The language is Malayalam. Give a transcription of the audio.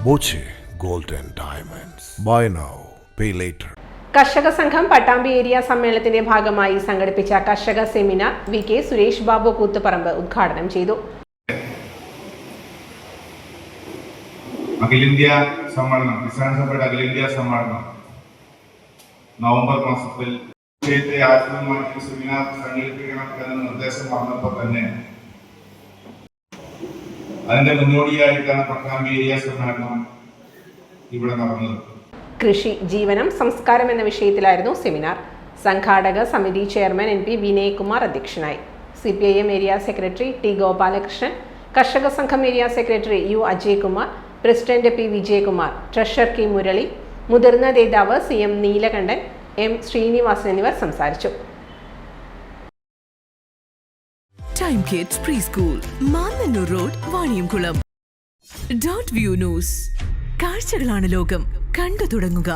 Boche gold and diamonds. Buy now pay later. കർഷക സംഘം പട്ടാമ്പി ഏരിയ സമ്മേളനത്തിന്റെ ഭാഗമായി സംഘടിപ്പിച്ച കർഷക സെമിനാർ VK സുരേഷ് ബാബു കൂത്തുപറമ്പ് ഉദ്ഘാടനം ചെയ്തു. അഖിലേന്ത്യാ സമ്മേളനം, കിസാൻ സഭയുടെ അഖിലേന്ത്യാ സമ്മേളനം നവംബർ മാസത്തിൽ വിഷയത്തെ ആസ്പദമാക്കി സെമിനാർ സംഘടിപ്പിക്കണം എന്ന നിർദ്ദേശം വന്നപ്പോൾ തന്നെ അതിന്റെ മുന്നോടിയായിട്ടാണ് പട്ടാമ്പി ഏരിയ സമ്മേളനം ഇവിടെ നടന്നത്. കൃഷി ജീവനം സംസ്കാരം എന്ന വിഷയത്തിലായിരുന്നു സെമിനാർ. സംഘാടക സമിതി ചെയർമാൻ NP വിനയകുമാർ അധ്യക്ഷനായി. CPIM area secretary T Gopalakrishnan, കർഷക സംഘം area secretary U Ajaykumar, president P Vijayakumar, treasurer K Murali, മുതിർന്ന നേതാവ് CM നീലകണ്ഠൻ, M ശ്രീനിവാസൻ എന്നിവർ സംസാരിച്ചു. Time kids pre school, Mannannur road, Vaniyamkulam. .view news. കാഴ്ചകളാണ് ലോകം, കണ്ടു തുടങ്ങുക.